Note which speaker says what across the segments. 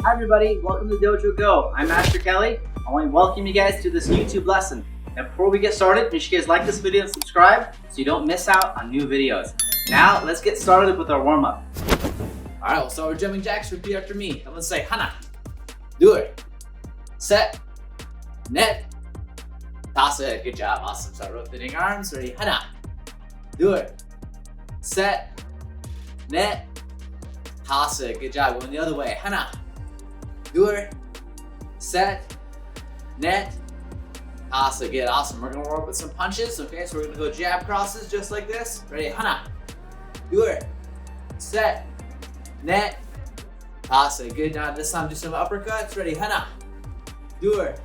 Speaker 1: Hi everybody, welcome to Dojo Go. I'm Master Kelly. I want to welcome you guys to this YouTube lesson. Now before we get started, make sure you guys like this video and subscribe so you don't miss out on new videos. Now let's get started with our warm-up. Alright, we'll start with jumping jacks. Repeat after me. I'm going to say hana. Do it. Set. Net. Toss it. Good job. Awesome. Start rotating arms. Ready? Hana. Do it. Set. Net. Toss it. Good job. Going the other way. Hana. Do it. Set. Net. Toss it. Good. Awesome. We're going to work with some punches. Okay, so we're going to go jab crosses just like this. Ready? Hana. Do it. Set. Net. Toss it. Good. Now this time do some uppercuts. Ready? Hana. Do it.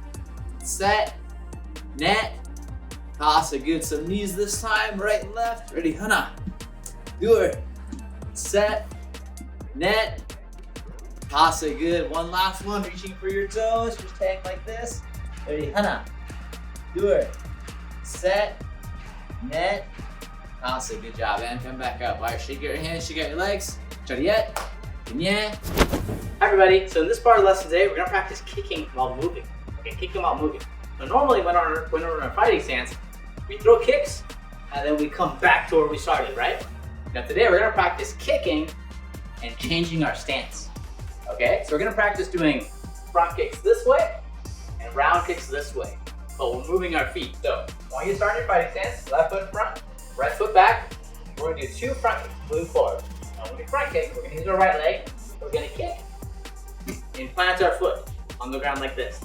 Speaker 1: Set. Net. Toss it. Good. Some knees this time. Right and left. Ready? Hana. Do it. Set. Net. Toss it. Good. One last one. Reaching for your toes. Just hang like this. Ready? Hana. Do it. Set. Net. Toss it. Good job. And come back up. All right. Shake your hands. Shake out your legs. Chariot. Hi everybody. So in this part of the lesson today, we're going to practice kicking while moving. Okay, kicking while moving. Now normally when we're in a fighting stance, we throw kicks and then we come back to where we started, right? Now today we're going to practice kicking and changing our stance. Okay, so we're going to practice doing front kicks this way and round kicks this way. But we're moving our feet. So when you start your fighting stance, left foot front, right foot back, we're going to do two front kicks, moving forward. Now when we front kick, we're going to use our right leg, we're going to kick and plant our foot on the ground like this.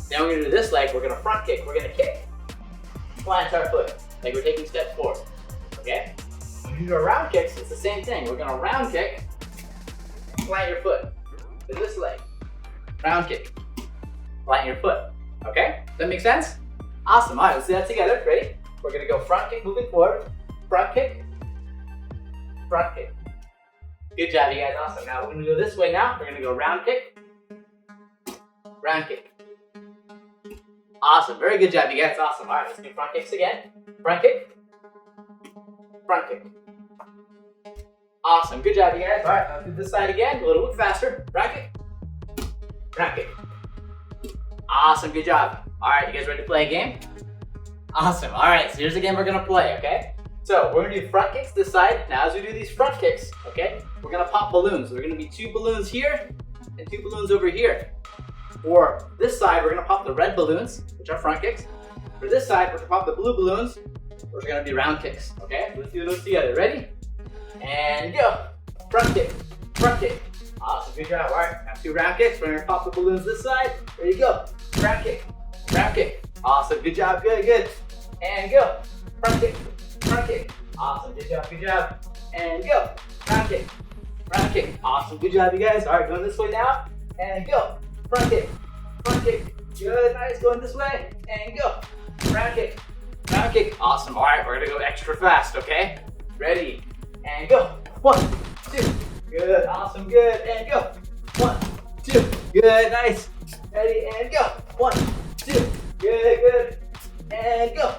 Speaker 1: Now we're going to do this leg, we're going to front kick, we're going to kick, plant our foot, like we're taking steps forward, okay? When you do our round kicks, it's the same thing. We're going to round kick, plant your foot with this leg, round kick, plant your foot, okay? Does that make sense? Awesome, all right, let's do that together, ready? We're going to go front kick, moving forward, front kick, front kick. Good job, you guys, awesome. Now we're going to go this way now, we're going to go round kick, round kick. Awesome, very good job, you guys, awesome. All right, let's do front kicks again. Front kick, front kick. Awesome, good job, you guys. All right, now do this side again, a little bit faster. Front kick, front kick. Awesome, good job. All right, you guys ready to play a game? Awesome, all right, so here's the game we're gonna play, okay? So we're gonna do front kicks this side. Now as we do these front kicks, okay, we're gonna pop balloons. There's gonna be two balloons here and two balloons over here. For this side, we're gonna pop the red balloons, which are front kicks. For this side, we're gonna pop the blue balloons, which are gonna be round kicks, okay? Let's do those together, ready? And go, front kick, front kick. Awesome, good job, all right. Now two round kicks, we're gonna pop the balloons this side. There you go, round kick, round kick. Awesome, good job, good, good. And go, front kick, front kick. Awesome, good job, good job. And go, round kick, round kick. Awesome, good job, you guys. All right, going this way now, and go. Front kick, good, nice, going this way, and go. Round kick, awesome. All right, we're gonna go extra fast, okay? Ready, and go. 1, 2, good, awesome, good, and go. 1, 2, good, nice. Ready, and go. 1, 2, good, good, and go.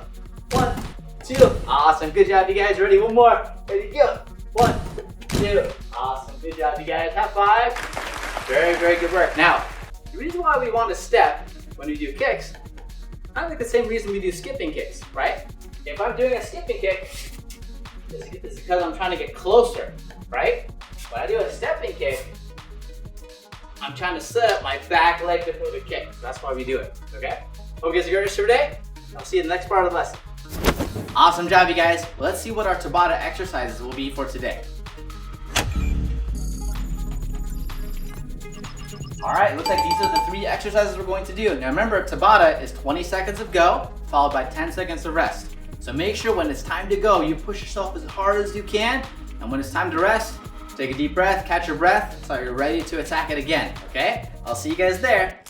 Speaker 1: 1, 2, awesome, good job, you guys. Ready, one more. Ready, go. 1, 2, awesome, good job, you guys. High five. Very, very good work. Now, the reason why we want to step when we do kicks, kind of like the same reason we do skipping kicks, right? If I'm doing a skipping kick, it's because I'm trying to get closer, right? When I do a stepping kick, I'm trying to set up my back leg before the kick. So that's why we do it, okay? Hope you guys are ready for today. I'll see you in the next part of the lesson. Awesome job, you guys. Let's see what our Tabata exercises will be for today. All right, looks like these are the 3 exercises we're going to do. Now remember, Tabata is 20 seconds of go, followed by 10 seconds of rest. So make sure when it's time to go, you push yourself as hard as you can. And when it's time to rest, take a deep breath, catch your breath, so you're ready to attack it again, okay? I'll see you guys there.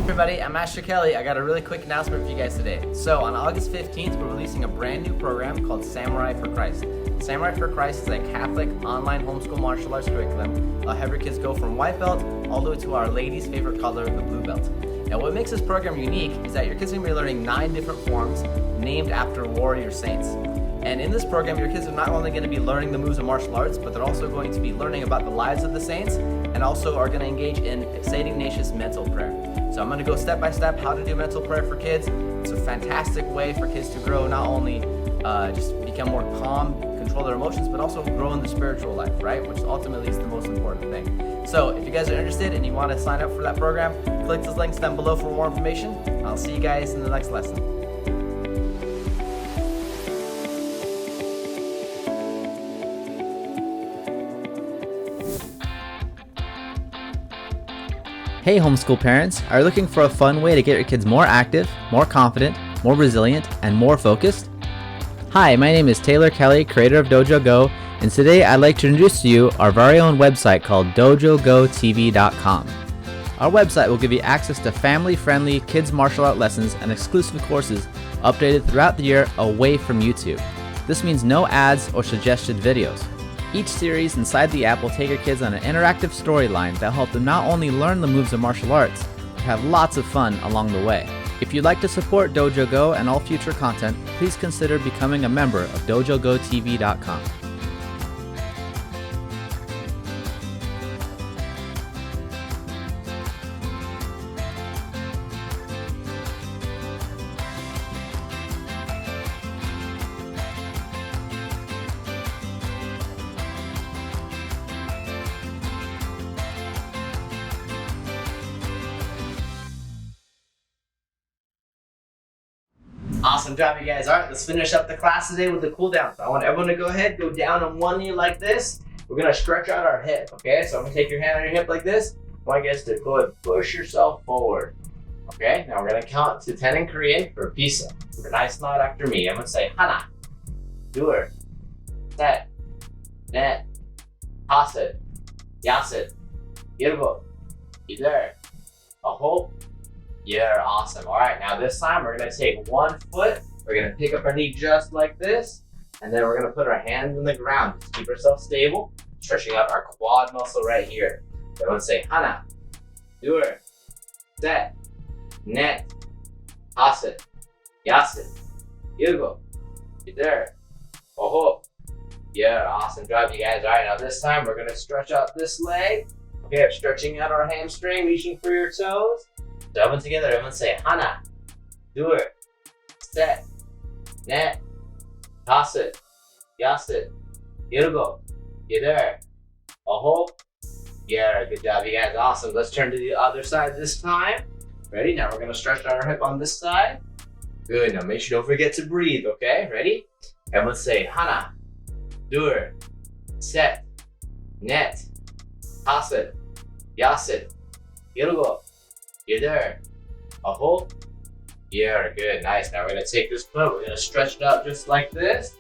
Speaker 1: Everybody, I'm Master Kelly. I got a really quick announcement for you guys today. So on August 15th, we're releasing a brand new program called Samurai for Christ. Samurai for Christ is a Catholic online homeschool martial arts curriculum. I'll have your kids go from white belt all the way to our ladies' favorite color, the blue belt. Now what makes this program unique is that your kids are going to be learning 9 different forms named after warrior saints. And in this program, your kids are not only going to be learning the moves of martial arts, but they're also going to be learning about the lives of the saints and also are going to engage in exciting, Ignatius mental prayer. So I'm going to go step by step how to do mental prayer for kids. It's a fantastic way for kids to grow, not only just become more calm, control their emotions, but also grow in the spiritual life, right? Which ultimately is the most important thing. So if you guys are interested and you want to sign up for that program, click those links down below for more information. I'll see you guys in the next lesson. Hey homeschool parents, are you looking for a fun way to get your kids more active, more confident, more resilient, and more focused? Hi, my name is Taylor Kelly, creator of Dojo Go, and today I'd like to introduce to you our very own website called dojogotv.com. Our website will give you access to family-friendly kids martial art lessons and exclusive courses updated throughout the year away from YouTube. This means no ads or suggested videos. Each series inside the app will take your kids on an interactive storyline that'll help them not only learn the moves of martial arts, but have lots of fun along the way. If you'd like to support Dojo Go and all future content, please consider becoming a member of dojogotv.com. Awesome job, you guys. All right, let's finish up the class today with the cool down. So I want everyone to go ahead, go down on one knee like this. We're gonna stretch out our hip, okay? So I'm gonna take your hand on your hip like this. I want you guys to go ahead, push yourself forward. Okay, now we're gonna count to 10 in Korean for pisa. Nice nod after me. I'm gonna say 하나, 둘, 셋, 넷, 다섯, 여섯, 일곱, 여덟, 아홉. Yeah, awesome. All right, now this time we're gonna take one foot, we're gonna pick up our knee just like this, and then we're gonna put our hands on the ground. Just keep ourselves stable, stretching out our quad muscle right here. So I'm gonna say 하나, 둘, 셋, 넷, 다섯, 여섯, 일곱, 여덟, 아홉. Yeah, awesome job, you guys. All right, now this time we're gonna stretch out this leg. Okay, stretching out our hamstring, reaching for your toes. So everyone together, everyone say 하나, 둘, 셋, 넷, 다섯, 여섯, 일곱, 여덟, 아홉. Yeah, good job, you guys. Awesome. Let's turn to the other side this time. Ready? Now we're gonna stretch out our hip on this side. Good. Now make sure you don't forget to breathe. Okay? Ready? Everyone say 하나, 둘, 셋, 넷, 다섯, Yasit. Irgo. Ider. Aho. Yeah, good, nice. Now we're gonna take this foot, we're gonna stretch it out just like this.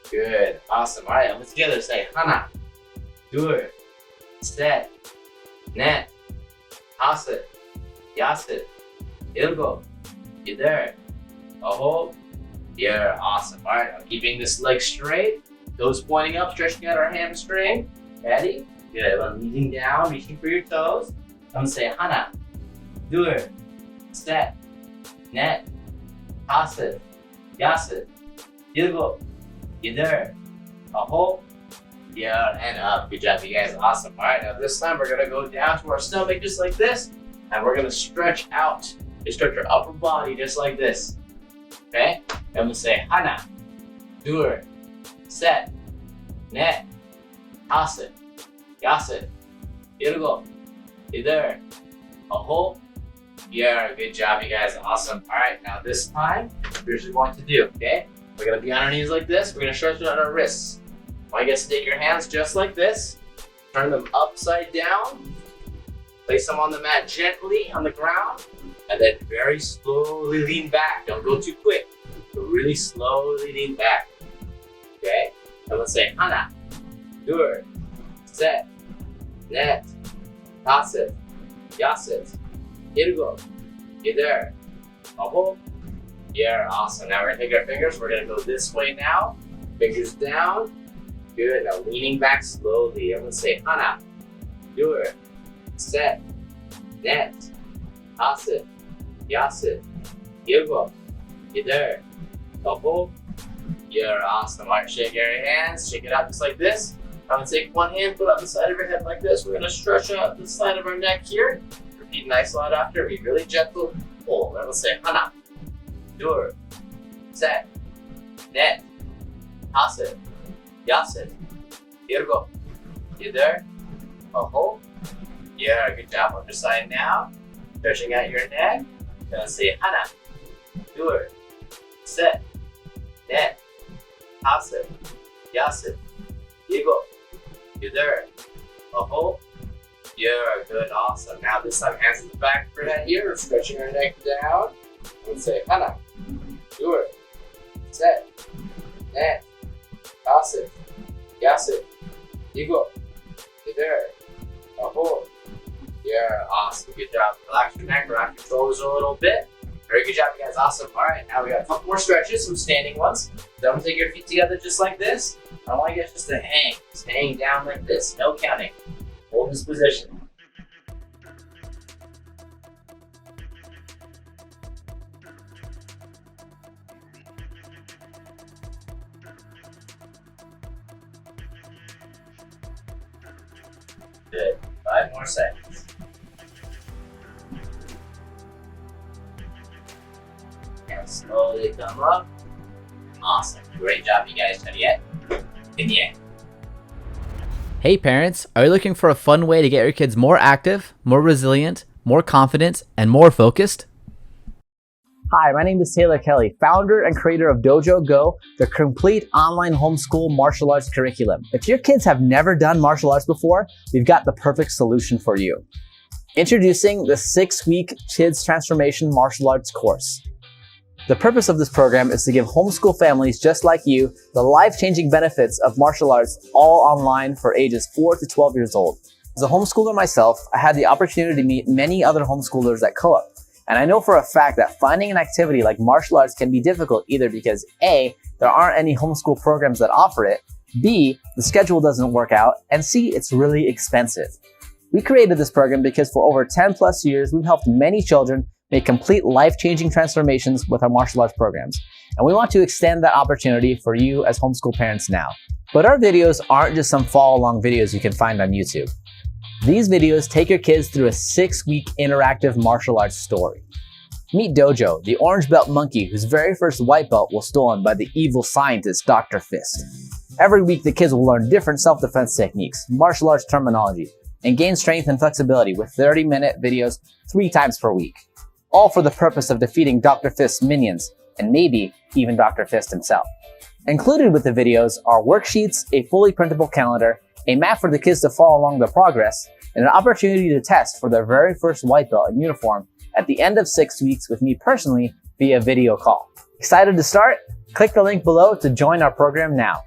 Speaker 1: Good, awesome. All right, let's together say Hana. Dur. Set. Net. Hasit. Yasit. Irgo. Ider. Aho. Yeah, awesome. All right, I'm keeping this leg straight. Toes pointing up, stretching out our hamstring. Ready? Good. I'm leaning down, reaching for your toes. I'm gonna say Hana. Dur. Set. Net. Hasit. Yasit. Irgo. Ider. Aho. Yeah, and up. Good job, you guys. Awesome. All right, now this time we're gonna go down to our stomach just like this, and we're gonna stretch out. You stretch your upper body just like this. Okay? I'm gonna say Hana. Dur. Set. Net. Hasit. Yasit. Irgo. Ider. Aho. Yeah, good job, you guys. Awesome. All right, now this time, here's what you're going to do, okay? We're gonna be on our knees like this. We're gonna stretch out our wrists. I want you guys to take your hands just like this. Turn them upside down. Place them on the mat gently on the ground. And then very slowly lean back. Don't go too quick. But really slowly lean back. Okay? And let's say Hana. Dur. Set. Net. Hasit. Yasit. Irgo. Ider. Aho. Yeah, awesome. Now we're gonna take our fingers. We're gonna go this way now. Fingers down. Good. Now leaning back slowly. I'm gonna say Hana. Dur. Set. Net. Hasit. Yasit. Irgo. Ider. Aho. Yeah, awesome. All right, shake your hands. Shake it out just like this. I'm gonna take one hand, put it on the side of your head like this. We're gonna stretch out the side of our neck here. Repeat nice loud after. Be really gentle. Pull. Then we'll say Hana. Dur. Set. Net. Hasit. Yasit. Irgo. Ider. Aho. Yeah, good job. Other side now. Stretching out your neck. Then say Hana. Dur. Set. Net. Hasit. Yasit. Irgo. Ider. Aho. Yeah, good, awesome. Now this time, hands in the back for that here. We're stretching our neck down. And say Hana. Dur. Set. Net. Hasit. Yasit. Irgo. Ider. Aho. Yeah, awesome. Good job. Relax your neck, relax your shoulders a little bit. Very good job, you guys. Awesome. All right, now we got a couple more stretches, some standing ones. So I'm gonna take your feet together just like this. I want you guys just to hang. Just hang down like this. No counting. Hold this position. Good. 5 more seconds. And slowly come up. Awesome. Great job, you guys. Not yet? And yeah.
Speaker 2: Hey parents, are you looking for a fun way to get your kids more active, more resilient, more confident, and more focused? Hi, my name is Taylor Kelly, founder and creator of Dojo Go, the complete online homeschool martial arts curriculum. If your kids have never done martial arts before, we've got the perfect solution for you. Introducing the 6-week Kids Transformation Martial Arts course. The purpose of this program is to give homeschool families just like you the life-changing benefits of martial arts all online for ages 4 to 12 years old. As a homeschooler myself, I had the opportunity to meet many other homeschoolers at co-op. And I know for a fact that finding an activity like martial arts can be difficult either because A, there aren't any homeschool programs that offer it, B, the schedule doesn't work out, and C, it's really expensive. We created this program because for over 10 plus years, we've helped many children make complete life-changing transformations with our martial arts programs. And we want to extend that opportunity for you as homeschool parents now. But our videos aren't just some follow-along videos you can find on YouTube. These videos take your kids through a 6-week interactive martial arts story. Meet Dojo, the orange belt monkey whose very first white belt was stolen by the evil scientist Dr. Fist. Every week the kids will learn different self-defense techniques, martial arts terminology, and gain strength and flexibility with 30-minute videos 3 times per week. All for the purpose of defeating Dr. Fist's minions, and maybe even Dr. Fist himself. Included with the videos are worksheets, a fully printable calendar, a map for the kids to follow along their progress, and an opportunity to test for their very first white belt in uniform at the end of 6 weeks with me personally via video call. Excited to start? Click the link below to join our program now.